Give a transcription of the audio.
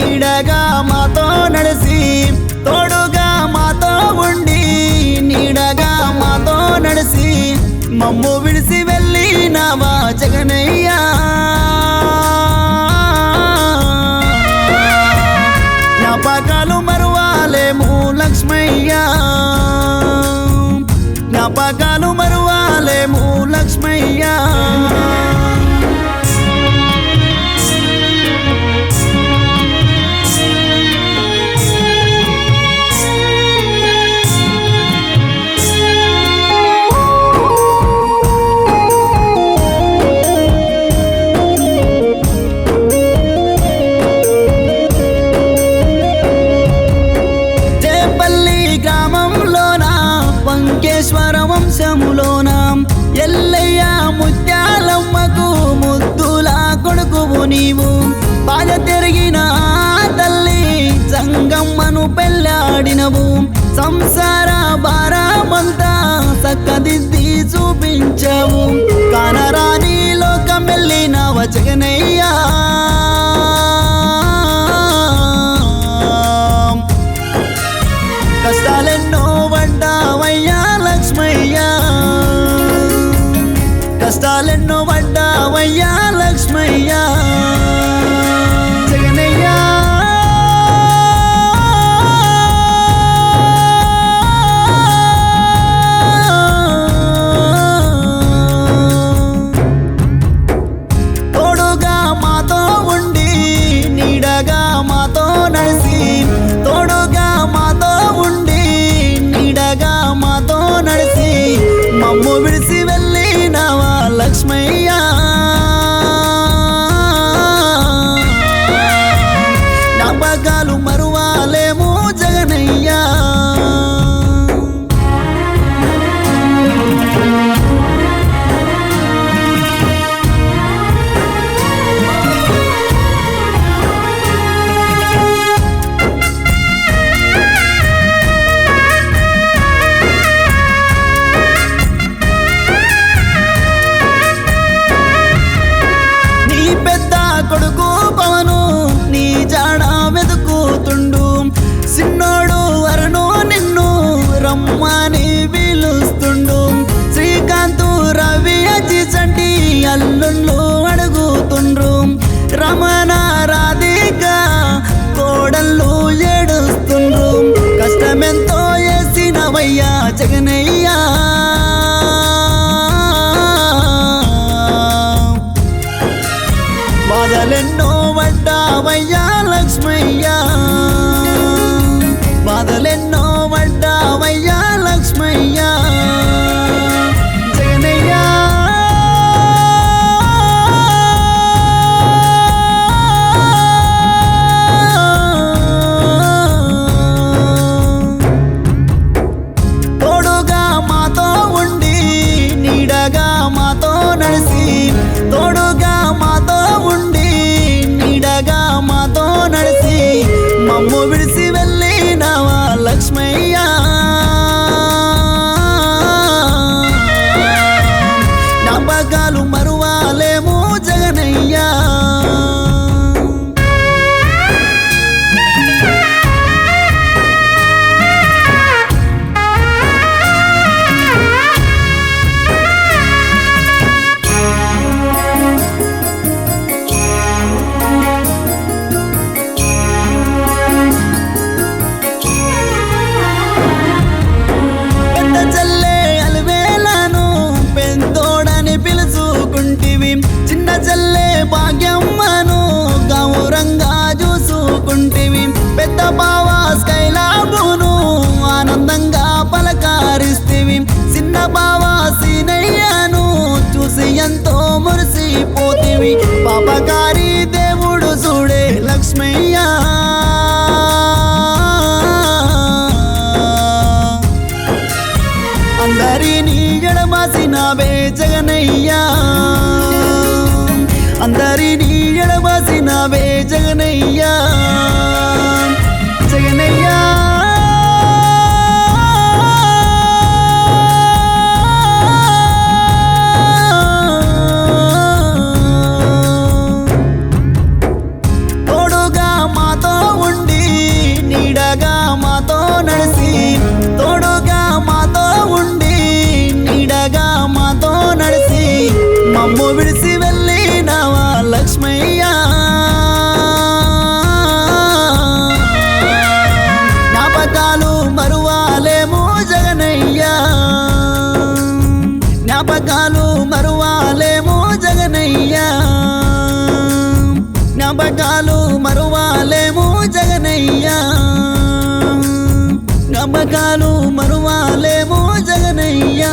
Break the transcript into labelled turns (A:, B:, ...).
A: నీడగా మాతో నడిసి తోడుగా మాతో ఉండి నీడగా మాతో నడిసి మమ్ము విడిసి వెళ్ళినావా జగనయ్యా జ్ఞాపకాలు మరువాలేము లక్ష్మయ్యా జ్ఞాపకాలు మరువాలేము లక్ష్మయ్యా వెంకటేశ్వర వంశములోన ఎల్లయ్య ముత్యాలమ్మకు ముద్దుల కొడుకువు నీవు బాధ తిరిగిన తల్లి జంగమ్మను పెళ్ళాడినవు సంసార భారమంతా చక్కదిద్ది చూపించావు కానరాని లోకం వెళ్ళినవ జగనయ్యా కష్టాలెన్నో పడ్డావయ్యా లక్ష్మయ్యా కష్టాలెన్నో పడ్డావయ్యా లక్ష్మయ్యా జగనయ్యా తోడుగా మాతో ఉండి నీడగా మాతో నడిసి తోడుగా మాతో ఉండి నీడగా మాతో నడిసి మమ్ము విడిసి వెళ్ళినావా లక్ష్మయ్యా జ్ఞాపకాలు మరువాలేము జగనయ్యా కొడుకు పవను నీ జాడ వెతుకుతుండు సిన్నోడు వరుణు నిన్ను రమ్మని పిలుస్తుండు శ్రీకాంతు రవి అజిచంటి అల్లుళ్ళు అడుగుతుండ్రు రమణ రాధిక కోడళ్ళు ఏడుస్తుండ్రు కష్టమెంతో చేసినవయ్యా జగనయ్యా బాధలెన్నో పడ్డావయ్యా లక్ష్మయ్యా బాధలెన్నో పడ్డావయ్యా లక్ష్మయ్యా జగనయ్యా తోడుగా మాతో ఉండి నీడగా మాతో నడిసి తోడుగా మాతో ఉండి నీడగా మాతో నడిసి మమ్ము విడిసి వెళ్ళినావా లక్ష్మయ్యా జ్ఞాపకాలు మరువాలేము జగనయ్యా చిన్న చల్లే భాగ్యమ్మను గౌరంగా చూసుకుంటివి పెద్ద బావా స్కైలాబును ఆనందంగా పలకారిస్తివి చిన్న బావా సీనయ్యను చూసి ఎంతో మురిసిపోతివి పాపకారి దేవుడు చూడే లక్ష్మయ్యా అందరినీ ఎడమాసినవే జగనయ్యా అందరినీ ఎడమాసినవే జగనయ్యా జగనయ్యా జ్ఞాపకాలు మరువాలేమో జగనయ్యా